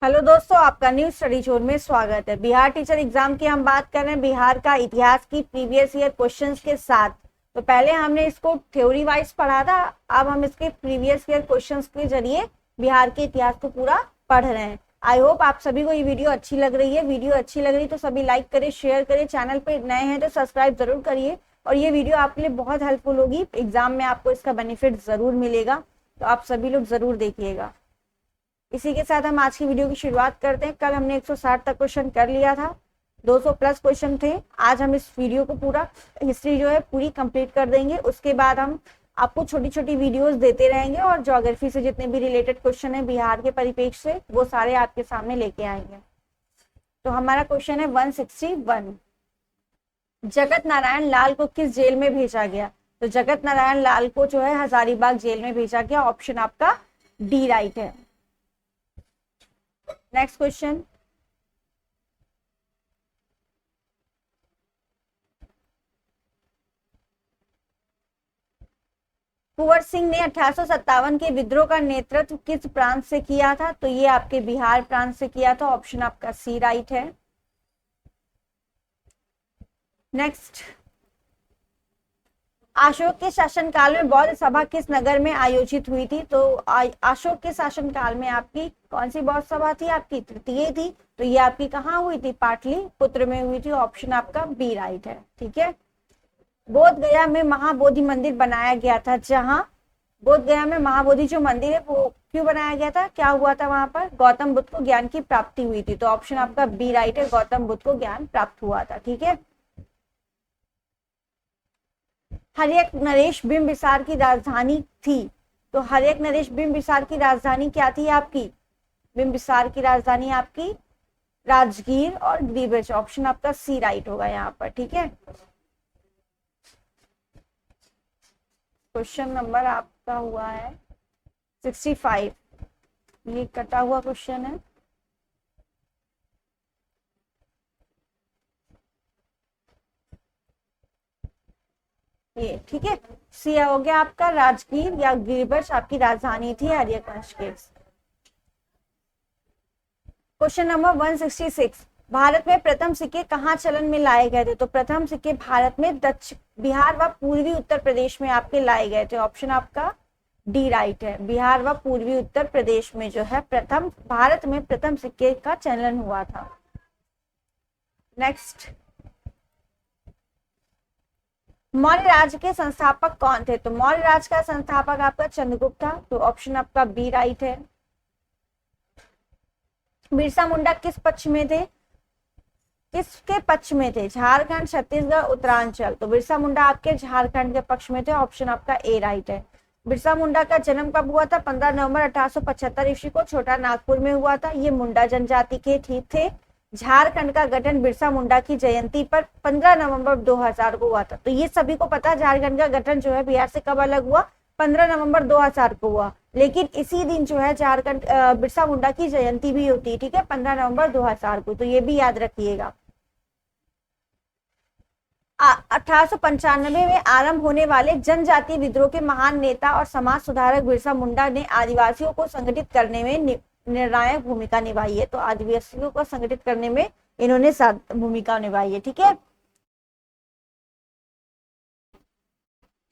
Hello दोस्तों, आपका new study zone में स्वागत है। बिहार टीचर एग्जाम की हम बात कर रहे हैं बिहार का इतिहास की प्रीवियस ईयर क्वेश्चंस के साथ। तो पहले हमने इसको थ्योरी वाइज पढ़ा था, अब हम इसके प्रीवियस ईयर क्वेश्चंस के जरिए बिहार के इतिहास को पूरा पढ़ रहे हैं। आई होप आप सभी को ये वीडियो अच्छी लग रही है। वीडियो अच्छी लग रही तो सभी लाइक करें, शेयर करें, चैनल पे नए हैं तो सब्सक्राइब जरूर करिए। और ये वीडियो आपके लिए बहुत हेल्पफुल होगी, एग्जाम में आपको इसका बेनिफिट जरूर मिलेगा, तो आप सभी लोग जरूर देखिएगा। इसी के साथ हम आज की वीडियो की शुरुआत करते हैं। कल हमने 160 तक क्वेश्चन कर लिया था, 200 प्लस क्वेश्चन थे। आज हम इस वीडियो को पूरा हिस्ट्री जो है पूरी कंप्लीट कर देंगे। उसके बाद हम आपको छोटी छोटी वीडियोस देते रहेंगे और ज्योग्राफी से जितने भी रिलेटेड क्वेश्चन है बिहार के परिप्रेक्ष्य से, वो सारे आपके सामने लेके आएंगे। तो हमारा क्वेश्चन है 161, जगत नारायण लाल को किस जेल में भेजा गया? तो जगत नारायण लाल को जो है हजारीबाग जेल में भेजा गया। ऑप्शन आपका डी राइट है। नेक्स्ट क्वेश्चन, कुंवर सिंह ने 1857 के विद्रोह का नेतृत्व किस प्रांत से किया था? तो ये आपके बिहार प्रांत से किया था। ऑप्शन आपका सी राइट है। नेक्स्ट, अशोक के शासनकाल में बौद्ध सभा किस नगर में आयोजित हुई थी? तो अशोक के शासनकाल में आपकी कौन सी बौद्ध सभा थी? आपकी तृतीय थी। तो ये आपकी कहाँ हुई थी? पाटलिपुत्र में हुई थी। ऑप्शन आपका बी राइट है। ठीक है। बोध गया में महाबोधि मंदिर बनाया गया था। जहां बोध गया में महाबोधि जो मंदिर है वो क्यों बनाया गया था? क्या हुआ था वहां पर? गौतम बुद्ध को ज्ञान की प्राप्ति हुई थी। तो ऑप्शन आपका बी राइट है, गौतम बुद्ध को ज्ञान प्राप्त हुआ था। ठीक है। हर्यक नरेश बिंबिसार की राजधानी थी। तो हर्यक नरेश बिंबिसार की राजधानी क्या थी आपकी? बिंबिसार की राजधानी आपकी राजगीर और ग्रीवज। ऑप्शन आपका सी राइट होगा यहाँ पर। ठीक है। क्वेश्चन नंबर आपका हुआ है 65। ये कटा हुआ क्वेश्चन है। ये ठीक है। सी हो गया आपका राजगीर या गिरिबर्श आपकी राजधानी थी हर्यक वंश के। क्वेश्चन नंबर 166, भारत में प्रथम सिक्के कहाँ चलन में लाए गए थे? तो प्रथम सिक्के भारत में बिहार व पूर्वी उत्तर प्रदेश में आपके लाए गए थे। ऑप्शन आपका डी राइट है। बिहार व पूर्वी उत्तर प्रदेश में जो है भारत में प्रथम सिक्के का चलन हुआ था। नेक्स्ट, मौर्य राज्य के संस्थापक कौन थे? तो मौर्य राज्य का संस्थापक आपका चंद्रगुप्त था। तो ऑप्शन आपका बी राइट है। बिरसा मुंडा किस पक्ष में थे? किसके पक्ष में थे? झारखंड, छत्तीसगढ़, उत्तरांचल। तो बिरसा मुंडा आपके झारखंड के पक्ष में थे। ऑप्शन आपका ए राइट है। बिरसा मुंडा का जन्म कब हुआ था? 15 नवंबर 1875 ईस्वी को छोटा नागपुर में हुआ था। ये मुंडा जनजाति के ठीक थे। झारखंड का गठन बिरसा मुंडा की जयंती पर 15 नवंबर 2000 को हुआ था। तो ये सभी को पता है झारखंड का गठन जो है बिहार से कब अलग हुआ? 15 नवंबर 2000 को हुआ। लेकिन इसी दिन जो है झारखंड बिरसा मुंडा की जयंती भी होती है। ठीक है, 15 नवंबर 2000 को। तो ये भी याद रखिएगा। 1895 में आरंभ होने वाले जनजातीय विद्रोह के महान नेता और समाज सुधारक बिरसा मुंडा ने आदिवासियों को संगठित करने में निर्णायक भूमिका निभाई है। तो आदिवासियों को संगठित करने में इन्होंने भूमिका निभाई है। ठीक है।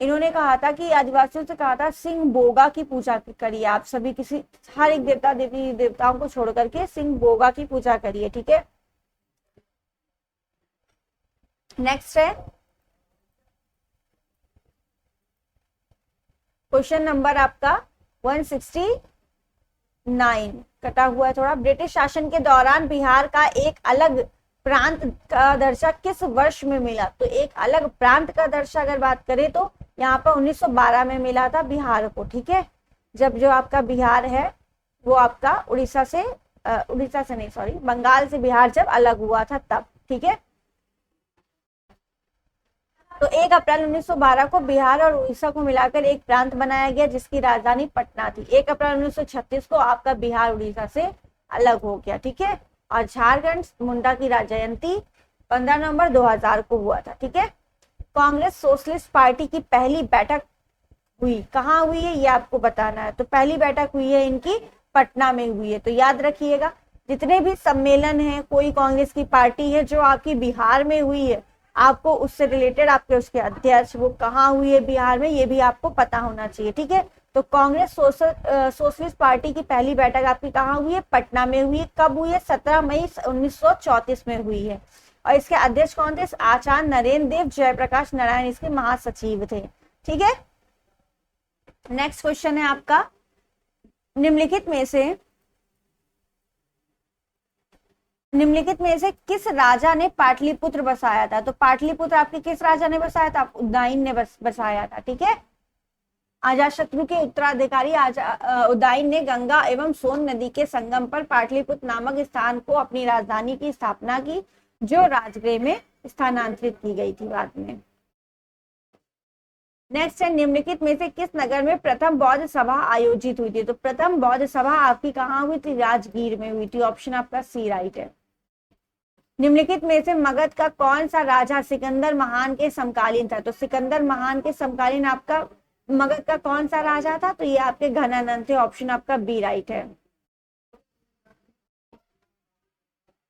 इन्होंने कहा था कि आदिवासियों से कहा था सिंह बोगा की पूजा करिए। आप सभी किसी हर एक देवता देवी देवताओं को छोड़ करके सिंह बोगा की पूजा करिए। ठीक है। नेक्स्ट है क्वेश्चन नंबर आपका 169, कटा हुआ है थोड़ा। ब्रिटिश शासन के दौरान बिहार का एक अलग प्रांत का दर्जा किस वर्ष में मिला? तो एक अलग प्रांत का दर्जा अगर बात करें तो यहाँ पर 1912 में मिला था बिहार को। ठीक है। जब जो आपका बिहार है वो आपका उड़ीसा से नहीं सॉरी बंगाल से बिहार जब अलग हुआ था तब। ठीक है। तो 1 अप्रैल 1912 को बिहार और उड़ीसा को मिलाकर एक प्रांत बनाया गया जिसकी राजधानी पटना थी। 1 अप्रैल 1936 को आपका बिहार उड़ीसा से अलग हो गया। ठीक है। और झारखंड मुंडा की जयंती 15 नवंबर 2000 को हुआ था। ठीक है। कांग्रेस सोशलिस्ट पार्टी की पहली बैठक हुई कहाँ हुई है ये आपको बताना है। तो पहली बैठक हुई है इनकी पटना में हुई है। तो याद रखिएगा जितने भी सम्मेलन हैं, कोई कांग्रेस की पार्टी है जो आपकी बिहार में हुई है, आपको उससे रिलेटेड आपके उसके अध्यक्ष वो कहाँ हुई है बिहार में, ये भी आपको पता होना चाहिए। ठीक है, तो कांग्रेस सोशलिस्ट पार्टी की पहली बैठक आपकी कहाँ हुई है? पटना में हुई है। कब हुई है? 17 मई 1934 में हुई है। और इसके अध्यक्ष कौन थे? आचार्य नरेंद्र देव जयप्रकाश नारायण इसके महासचिव थे। ठीक है, नेक्स्ट क्वेश्चन है आपका, निम्नलिखित में से किस राजा ने पाटलिपुत्र बसाया था? तो पाटलिपुत्र आपके किस राजा ने बसाया था? उदयन ने बसाया था। ठीक है, अजातशत्रु के उत्तराधिकारी उदयन ने गंगा एवं सोन नदी के संगम पर पाटलिपुत्र नामक स्थान को अपनी राजधानी की स्थापना की, जो राजगृह में स्थानांतरित की गई थी बाद में। नेक्स्ट है, निम्नलिखित में से किस नगर में प्रथम बौद्ध सभा आयोजित हुई थी? तो प्रथम बौद्ध सभा आपकी कहाँ हुई थी? राजगीर में हुई थी। ऑप्शन आपका सी राइट है। निम्नलिखित में से मगध का कौन सा राजा सिकंदर महान के समकालीन था? तो सिकंदर महान के समकालीन आपका मगध का कौन सा राजा था? तो ये आपके घनानंद थे। ऑप्शन आपका बी राइट है।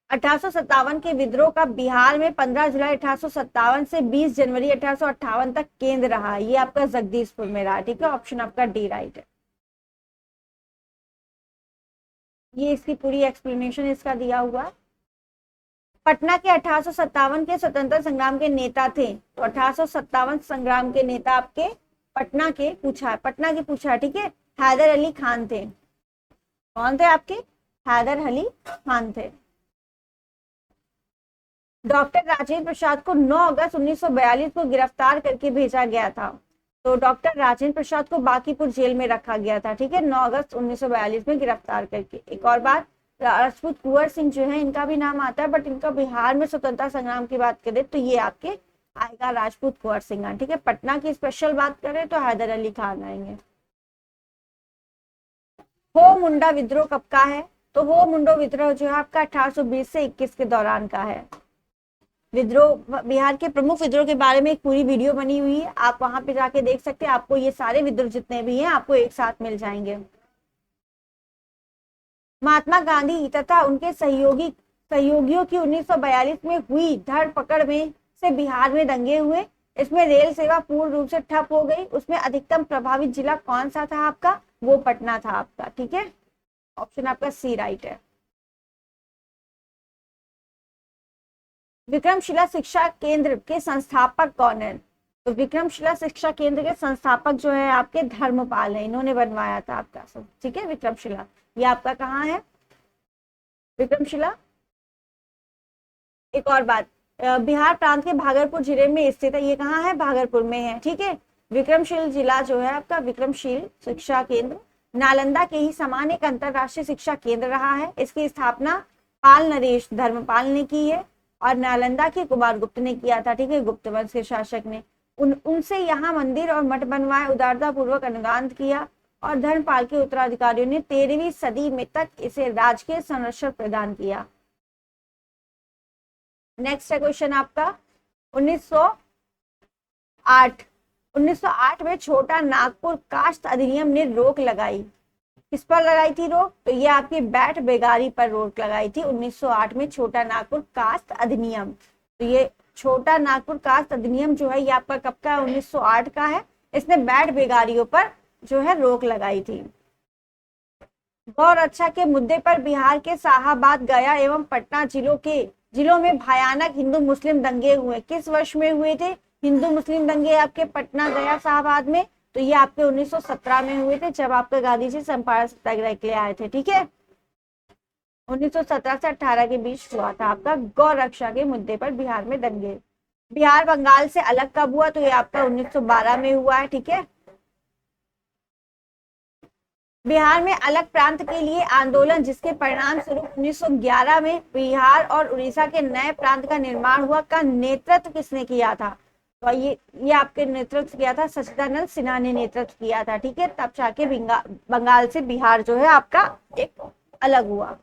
1857 के विद्रोह का बिहार में 15 जुलाई 1857 से 20 जनवरी 1858 तक केंद्र रहा। ये आपका जगदीशपुर में रहा। ठीक है, ऑप्शन आपका डी राइट है। ये इसकी पूरी एक्सप्लेनेशन इसका दिया हुआ। पटना के 1857 के स्वतंत्रता संग्राम के नेता थे। तो 1857 संग्राम के नेता आपके पटना के पूछा। ठीक है, हैदर अली खान थे। कौन थे आपके? हैदर अली खान थे। डॉक्टर राजेंद्र प्रसाद को 9 अगस्त 1942 को गिरफ्तार करके भेजा गया था। तो डॉक्टर राजेंद्र प्रसाद को बांकीपुर जेल में रखा गया था। ठीक है, 9 अगस्त 1942 में गिरफ्तार करके। एक और बात, राजपूत कुंवर सिंह जो है इनका भी नाम आता है, बट इनका बिहार में स्वतंत्रता संग्राम की बात करें तो ये आपके आएगा राजपूत कुंवर सिंह। ठीक है, पटना की स्पेशल बात करें तो हैदर अली खान आएंगे। हो मुंडा विद्रोह कब का है? तो हो मुंडो विद्रोह जो है आपका 1820 से 21 के दौरान का है। विद्रोह, बिहार के प्रमुख विद्रोह के बारे में एक पूरी वीडियो बनी हुई है, आप वहां पे जाके देख सकते हैं। आपको ये सारे विद्रोह जितने भी हैं आपको एक साथ मिल जाएंगे। महात्मा गांधी तथा उनके सहयोगियों की 1942 में हुई धरपकड़ में से बिहार में दंगे हुए। इसमें रेल सेवा पूर्ण रूप से ठप हो गई। उसमें अधिकतम प्रभावित जिला कौन सा था आपका? वो पटना था आपका। ठीक है, ऑप्शन आपका सी राइट है। विक्रमशिला शिक्षा केंद्र के संस्थापक कौन है? तो विक्रमशिला शिक्षा केंद्र के संस्थापक जो है आपके धर्मपाल है, इन्होंने बनवाया था आपका सब। ठीक है, विक्रमशिला ये आपका कहाँ है? विक्रमशिला। एक और बात, बिहार प्रांत के भागलपुर जिले में स्थित है। ये कहाँ है? भागलपुर में है। ठीक है, विक्रमशील जिला जो है आपका विक्रमशील शिक्षा केंद्र नालंदा के ही समान एक अंतरराष्ट्रीय शिक्षा केंद्र रहा है। इसकी स्थापना पाल नरेश धर्मपाल ने की है और नालंदा के कुमार गुप्त ने किया था। ठीक है, गुप्त वंश के शासक ने उनसे यहाँ मंदिर और मठ बनवाए, उदारता पूर्वक अनुदान किया और धर्मपाल के उत्तराधिकारियों ने 13वीं सदी में तक इसे राजकीय संरक्षण प्रदान किया। नेक्स्ट है क्वेश्चन आपका 1908 में छोटा नागपुर कास्ट अधिनियम ने रोक लगाई। किस पर लगाई थी रोक? तो ये आपकी बैठ बेगारी पर रोक लगाई थी 1908 में छोटा नागपुर कास्ट अधिनियम। तो ये छोटा नागपुर कास्ट अधिनियम जो है ये आपका कब का? 1908 का है। इसने बैठ बेगारियों पर जो है रोक लगाई थी। गौ रक्षा के मुद्दे पर बिहार के शाहाबाद, गया एवं पटना जिलों में भयानक हिंदू मुस्लिम दंगे हुए। किस वर्ष में हुए थे हिंदू मुस्लिम दंगे आपके पटना, गया, शाहाबाद में? तो ये आपके 1917 में हुए थे, जब आपके गांधी जी चंपारण सत्याग्रह के लिए आए थे। ठीक है, 1917 से 18 के बीच हुआ था आपका गौ रक्षा के मुद्दे पर बिहार में दंगे। बिहार बंगाल से अलग कब हुआ? तो ये आपका 1912 में हुआ है। ठीक है, बिहार में अलग प्रांत के लिए आंदोलन जिसके परिणाम स्वरूप 1911 में बिहार और उड़ीसा के नए प्रांत का निर्माण हुआ, का नेतृत्व किसने किया था? तो ये आपके नेतृत्व किया था सच्चिदानंद सिन्हा ने नेतृत्व किया था। ठीक है, तब जाके बंगाल से बिहार जो है आपका एक अलग हुआ।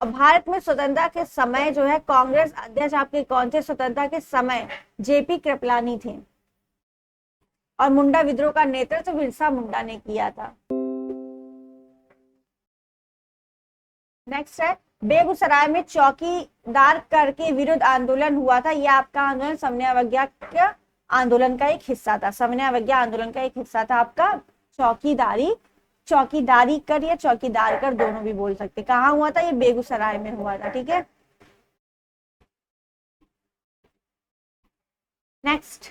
भारत में स्वतंत्रता के समय जो है कांग्रेस अध्यक्ष आपके कौन थे? स्वतंत्रता के समय जेपी कृपलानी थे। और मुंडा विद्रोह का नेतृत्व बिरसा मुंडा ने किया था। नेक्स्ट है, बेगूसराय में चौकीदार कर के विरुद्ध आंदोलन हुआ था। यह आपका आंदोलन समन्वय अवज्ञा के आंदोलन का एक हिस्सा था। समन्वय अवज्ञा आंदोलन का एक हिस्सा था आपका चौकीदारी कर या चौकीदार कर दोनों भी बोल सकते। कहाँ हुआ था? ये बेगूसराय में हुआ था। ठीक है, नेक्स्ट,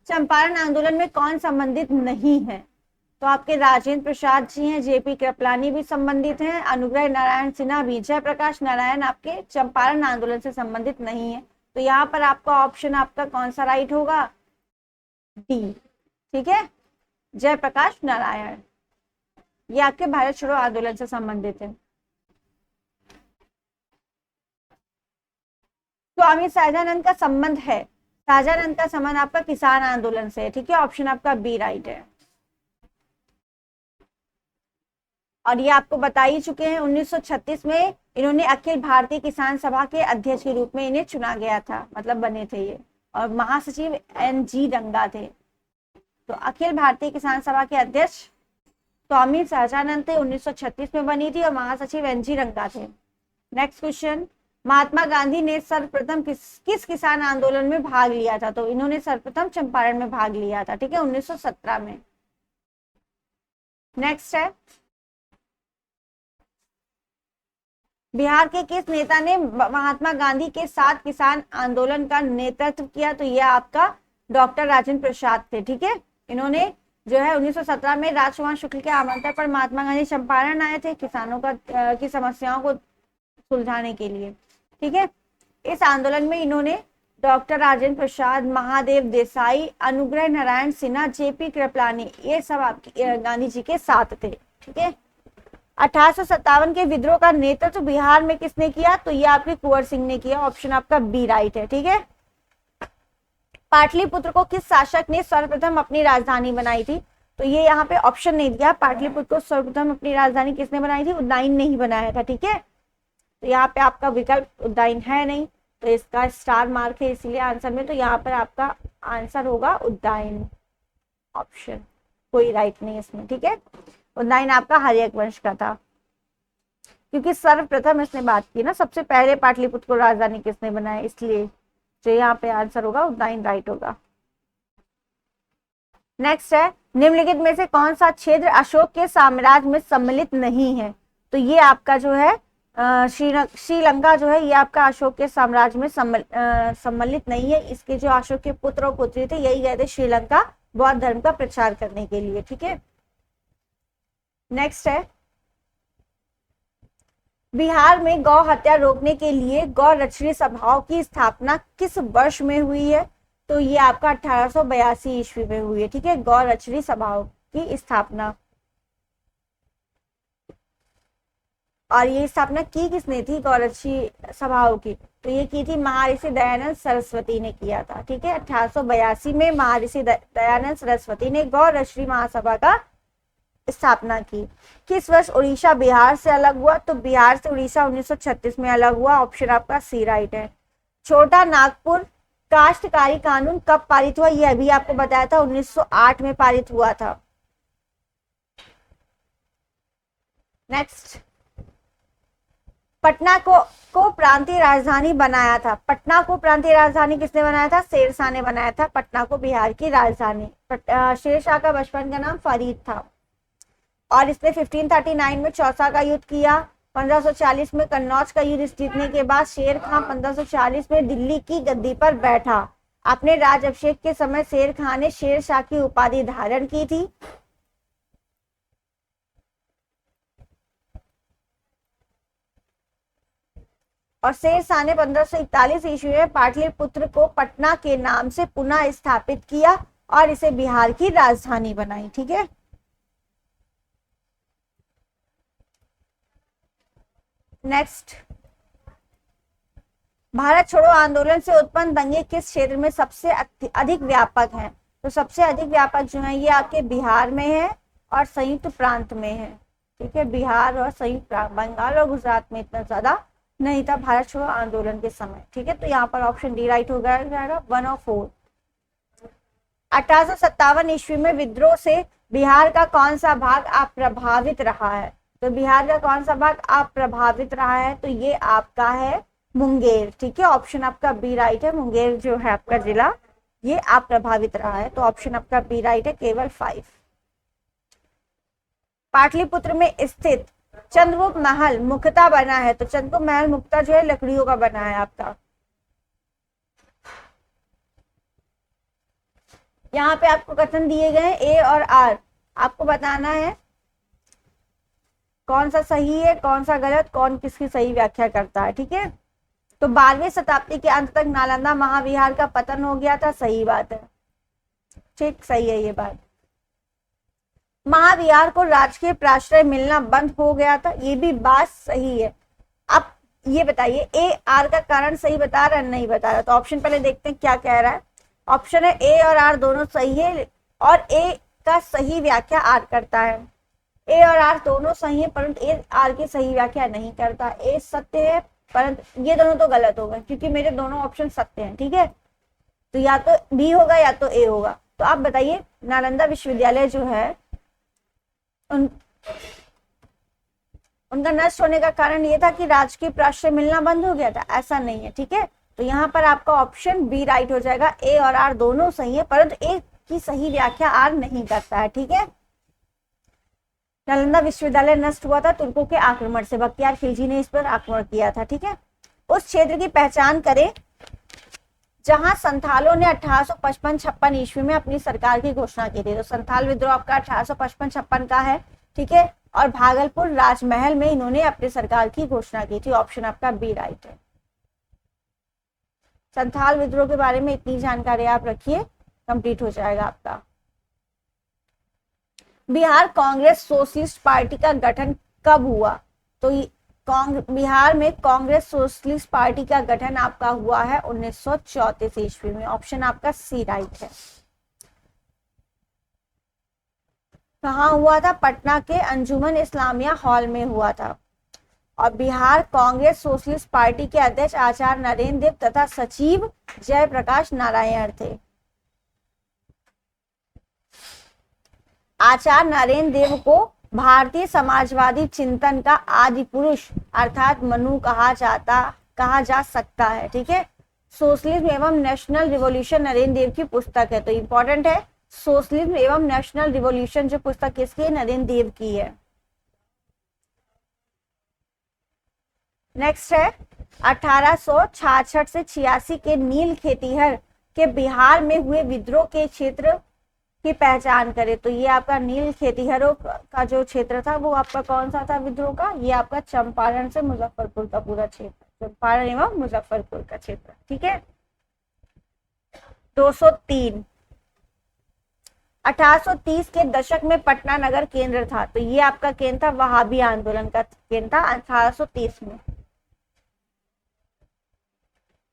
चंपारण आंदोलन में कौन संबंधित नहीं है? तो आपके राजेंद्र प्रसाद जी हैं, जेपी कृपलानी भी संबंधित हैं, अनुग्रह नारायण सिन्हा भी। जयप्रकाश नारायण आपके चंपारण आंदोलन से संबंधित नहीं है। तो यहाँ पर आपका ऑप्शन आपका कौन सा राइट होगा? डी। ठीक है, जयप्रकाश नारायण ये आपके भारत छोड़ो आंदोलन से संबंधित है। स्वामी सहजानंद का संबंध है, सहजानंद का संबंध आपका किसान आंदोलन से है। ठीक है, ऑप्शन आपका बी राइट है। और ये आपको बता ही चुके हैं, 1936 में इन्होंने अखिल भारतीय किसान सभा के अध्यक्ष के रूप में इन्हें चुना गया था, मतलब बने थे ये। और महासचिव NG रंगा थे। तो अखिल भारतीय किसान सभा के अध्यक्ष स्वामी सहजानंद थे, 1936 में बनी थी, और महासचिव NG रंगा थे। नेक्स्ट क्वेश्चन, महात्मा गांधी ने सर्वप्रथम किस किसान आंदोलन में भाग लिया था? तो इन्होंने सर्वप्रथम चंपारण में भाग लिया था। ठीक है, 1917 में। नेक्स्ट है, बिहार के किस नेता ने महात्मा गांधी के साथ किसान आंदोलन का नेतृत्व किया? तो यह आपका डॉक्टर राजेंद्र प्रसाद थे। ठीक है, इन्होंने जो है 1917 में राजकुमार शुक्ल के आमंत्रण पर महात्मा गांधी चंपारण आए थे किसानों की समस्याओं को सुलझाने के लिए। ठीक है, इस आंदोलन में इन्होंने डॉक्टर राजेंद्र प्रसाद, महादेव देसाई, अनुग्रह नारायण सिन्हा, जेपी कृपलानी, ये सब आपके गांधी जी के साथ थे। ठीक है, 1857 के विद्रोह का नेतृत्व बिहार में किसने किया? तो ये आपके कुंवर सिंह ने किया। ऑप्शन आपका बी राइट है। ठीक है, पाटलिपुत्र को किस शासक ने सर्वप्रथम अपनी राजधानी बनाई थी? तो ये यहाँ पे ऑप्शन नहीं दिया। पाटलिपुत्र को सर्वप्रथम अपनी राजधानी किसने बनाई थी? उदयन ने ही बनाया था। ठीक है, तो यहाँ पे आपका विकल्प उदयन है नहीं, तो इसका स्टार मार्क है इसीलिए आंसर में। तो यहाँ पर आपका आंसर होगा उदयन। ऑप्शन कोई राइट नहीं इसमें। ठीक है, उदयन आपका हर्यक वंश का था, क्योंकि सर्वप्रथम इसने बात की ना, सबसे पहले पाटलिपुत्र को राजधानी किसने बनाया, इसलिए तो यहाँ पे आंसर होगा उदयन राइट होगा। नेक्स्ट है, निम्नलिखित में से कौन सा क्षेत्र अशोक के साम्राज्य में सम्मिलित नहीं है? तो ये आपका जो है श्रीलंका जो है ये आपका अशोक के साम्राज्य में सम्मिलित नहीं है। इसके जो अशोक के पुत्र और पुत्री थे यही गए थे श्रीलंका बौद्ध धर्म का प्रचार करने के लिए। ठीक है, नेक्स्ट है, बिहार में गौ हत्या रोकने के लिए गौ रक्षणी सभाओं की स्थापना किस वर्ष में हुई है? तो ये आपका 1882 ईस्वी में हुई है। ठीक है, गौ रक्षणी सभाओं की स्थापना। और ये स्थापना की किसने थी गौ रक्षणी सभाओं की? तो ये की थी महर्षि दयानंद सरस्वती ने किया था। ठीक है, 1882 में महर्षि दयानंद सरस्वती ने गौ रक्षणी महासभा का स्थापना की। किस वर्ष उड़ीसा बिहार से अलग हुआ? तो बिहार से उड़ीसा 1936 में अलग हुआ। ऑप्शन आपका सी राइट है। छोटा नागपुर काश्तकारी कानून कब पारित हुआ? यह अभी आपको बताया था 1908 में पारित हुआ था। नेक्स्ट, पटना को प्रांतीय राजधानी बनाया था। पटना को प्रांतीय राजधानी किसने बनाया था? शेरशाह ने बनाया था पटना को बिहार की राजधानी। शेरशाह का बचपन का नाम फरीद था और इसने 1539 में चौसा का युद्ध किया। 1540 में कन्नौज का युद्ध जीतने के बाद शेर खां 1540 में दिल्ली की गद्दी पर बैठा। अपने राज्याभिषेक के समय शेर खां ने शेर शाह की उपाधि धारण की थी। और शेर शाह ने 1541 ईस्वी में पाटलिपुत्र को पटना के नाम से पुनः स्थापित किया और इसे बिहार की राजधानी बनाई। ठीक है, नेक्स्ट, भारत छोड़ो आंदोलन से उत्पन्न दंगे किस क्षेत्र में सबसे अधिक व्यापक हैं? तो सबसे अधिक व्यापक जो है ये आपके बिहार में है और संयुक्त प्रांत में है। ठीक है, बिहार और संयुक्त प्रांत, बंगाल और गुजरात में इतना ज्यादा नहीं था भारत छोड़ो आंदोलन के समय। ठीक है, तो यहाँ पर ऑप्शन डी राइट हो जाएगा 1 और 4। 1857 ईस्वी में विद्रोह से बिहार का कौन सा भाग अप्रभावित रहा है? तो बिहार का कौन सा भाग अप्रभावित रहा है? तो ये आपका है मुंगेर। ठीक है, ऑप्शन आपका बी राइट है। मुंगेर जो है आपका जिला, ये अप्रभावित रहा है, तो ऑप्शन आपका बी राइट है। केवल 5। पाटलिपुत्र में स्थित चंद्रगुप्त महल मुख्यतः बना है, तो चंद्रगुप्त महल मुख्यतः जो है लकड़ियों का बना है आपका। यहाँ पे आपको कथन दिए गए ए और आर, आपको बताना है कौन सा सही है कौन सा गलत, कौन किसकी सही व्याख्या करता है। ठीक है, तो 12वीं शताब्दी के अंत तक नालंदा महाविहार का पतन हो गया था, सही बात है। ठीक, सही है ये बात। महाविहार को राजकीय प्राश्रय मिलना बंद हो गया था, ये भी बात सही है। अब ये बताइए ए आर का कारण सही बता रहा है नहीं बता रहा? तो ऑप्शन पहले देखते हैं क्या कह रहा है। ऑप्शन है ए और आर दोनों सही है, और ए का सही व्याख्या आर करता है। ए और आर दोनों सही है, परंतु ए आर की सही व्याख्या नहीं करता। ए सत्य है, परंतु ये दोनों तो गलत हो गए, क्योंकि मेरे दोनों ऑप्शन सत्य हैं। ठीक है, तो या तो बी होगा या तो ए होगा। तो आप बताइए नालंदा विश्वविद्यालय जो है उनका नष्ट होने का कारण ये था कि राजकीय प्राश्रय मिलना बंद हो गया था? ऐसा नहीं है। ठीक है, तो यहाँ पर आपका ऑप्शन बी राइट हो जाएगा। ए और आर दोनों सही है, परंतु ए की सही व्याख्या आर नहीं करता है। ठीक है, नालंदा विश्वविद्यालय नष्ट हुआ था तुर्कों के आक्रमण से, बख्तियार खिलजी ने इस पर आक्रमण किया था। ठीक है, उस क्षेत्र की पहचान करें जहां संथालों ने 1855-56 ईस्वी में अपनी सरकार की घोषणा की थी। तो संथाल विद्रोह आपका 1855-56 का है। ठीक है, और भागलपुर राजमहल में इन्होंने अपनी सरकार की घोषणा की थी। ऑप्शन आपका बी राइट है। संथाल विद्रोह के बारे में इतनी जानकारी आप रखिए, कंप्लीट हो जाएगा आपका। बिहार कांग्रेस सोशलिस्ट पार्टी का गठन कब हुआ? तो बिहार में कांग्रेस सोशलिस्ट पार्टी का गठन आपका हुआ है 1934 ईस्वी में। ऑप्शन आपका सी राइट है। कहाँ हुआ था? पटना के अंजुमन इस्लामिया हॉल में हुआ था। और बिहार कांग्रेस सोशलिस्ट पार्टी के अध्यक्ष आचार्य नरेंद्र देव तथा सचिव जयप्रकाश नारायण थे। आचार्य नरेंद्र देव को भारतीय समाजवादी चिंतन का आदि पुरुष अर्थात मनु कहा जा सकता है। ठीक है, सोशलिज्म एवं नेशनल रिवॉल्यूशन नरेंद्र देव की पुस्तक है। तो इंपॉर्टेंट है, सोशलिज्म एवं नेशनल रिवॉल्यूशन जो पुस्तक किसकी है? नरेंद्र देव की है। नेक्स्ट है 1866 से 86 के नील खेतीहर के बिहार में हुए विद्रोह के क्षेत्र की पहचान करें। तो ये आपका नील खेतीहरों का जो क्षेत्र था वो आपका कौन सा था विद्रोह का? ये आपका चंपारण से मुजफ्फरपुर का पूरा क्षेत्र, चंपारण एवं मुजफ्फरपुर का क्षेत्र। ठीक है, 203 1830 के दशक में पटना नगर केंद्र था। तो ये आपका केंद्र था वहाबी आंदोलन का केंद्र था 1830 में।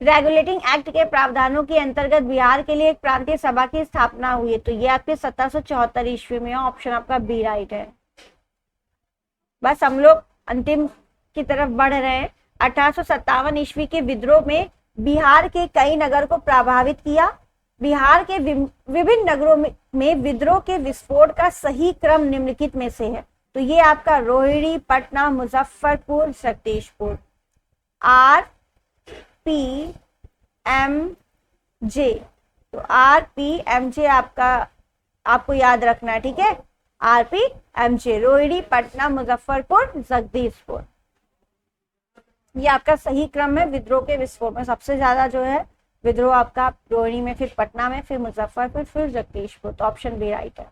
रेगुलेटिंग एक्ट के प्रावधानों के अंतर्गत बिहार के लिए एक प्रांतीय सभा की स्थापना हुई है। तो ये आपके 1774 ईस्वी में। ऑप्शन आपका बी राइट है। बस हम लोग अंतिम की तरफ बढ़ रहे हैं। 1857 ईस्वी के विद्रोह में बिहार के कई नगर को प्रभावित किया। बिहार के विभिन्न नगरों में विद्रोह के विस्फोट का सही क्रम निम्नलिखित में से है। तो ये आपका Rohini, Patna, Muzaffarpur, Jagdishpur. R P M J, तो आर पी एम जे आपको याद रखना है। ठीक है, R P M J, Rohini, Patna, Muzaffarpur, Jagdishpur. ये आपका सही क्रम है विद्रोह के विस्फोट में। सबसे ज्यादा जो है विद्रोह आपका रोहिणी में, फिर पटना में, फिर मुजफ्फरपुर, फिर जगदीशपुर। तो ऑप्शन बी राइट है।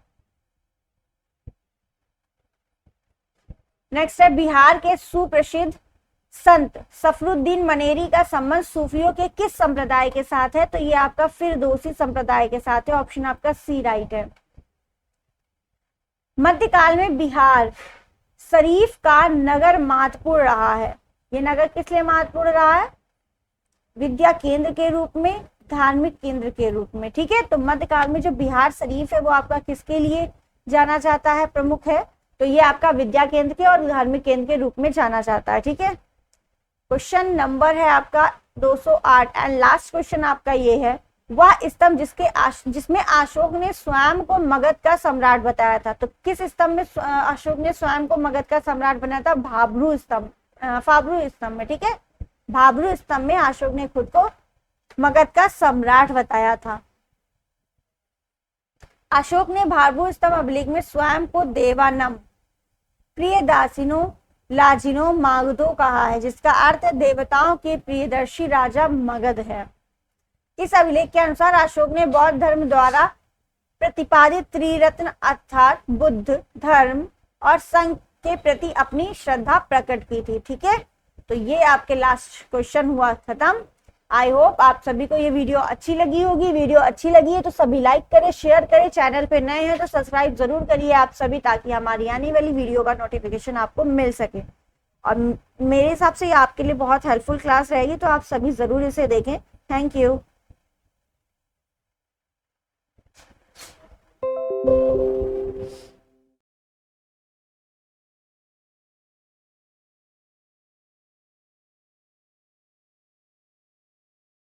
नेक्स्ट है बिहार के सुप्रसिद्ध संत सफरुद्दीन मनेरी का संबंध सूफियों के किस संप्रदाय के साथ है? तो ये आपका फिरदौसी संप्रदाय के साथ है। ऑप्शन आपका सी राइट है। मध्यकाल में बिहार शरीफ का नगर महत्वपूर्ण रहा है। ये नगर किस लिए महत्वपूर्ण रहा है? विद्या केंद्र के रूप में, धार्मिक केंद्र के रूप में। ठीक है, तो मध्यकाल में जो बिहार शरीफ है वो आपका किसके लिए जाना जाता है? प्रमुख है। तो ये आपका विद्या केंद्र के और धार्मिक केंद्र के रूप में जाना जाता है। ठीक है, क्वेश्चन नंबर है आपका 208 एंड लास्ट क्वेश्चन आपका ये है, वह स्तंभ जिसमें अशोक ने स्वयं को मगध का सम्राट बताया था। तो किस स्तंभ में अशोक ने स्वयं को मगध का सम्राट बनाया था? फाब्रू स्तंभ में, ठीक है। फाब्रू स्तंभ में अशोक ने खुद को मगध का सम्राट बताया था। अशोक ने फाब्रू स्तंभ अभिलेख में स्वयं को देवानम प्रियदासिनो लाजिनो मागधो कहा है, जिसका अर्थ देवताओं के प्रियदर्शी राजा मगध है। इस अभिलेख के अनुसार अशोक ने बौद्ध धर्म द्वारा प्रतिपादित त्रिरत्न अर्थात बुद्ध, धर्म और संघ के प्रति अपनी श्रद्धा प्रकट की थी, ठीक है। तो ये आपके लास्ट क्वेश्चन हुआ खत्म। आई होप आप सभी को ये वीडियो अच्छी लगी होगी। वीडियो अच्छी लगी है तो सभी लाइक करें, शेयर करें, चैनल पे नए हैं तो सब्सक्राइब जरूर करिए आप सभी, ताकि हमारी आने वाली वीडियो का नोटिफिकेशन आपको मिल सके। और मेरे हिसाब से ये आपके लिए बहुत हेल्पफुल क्लास रहेगी, तो आप सभी जरूर इसे देखें। Thank you.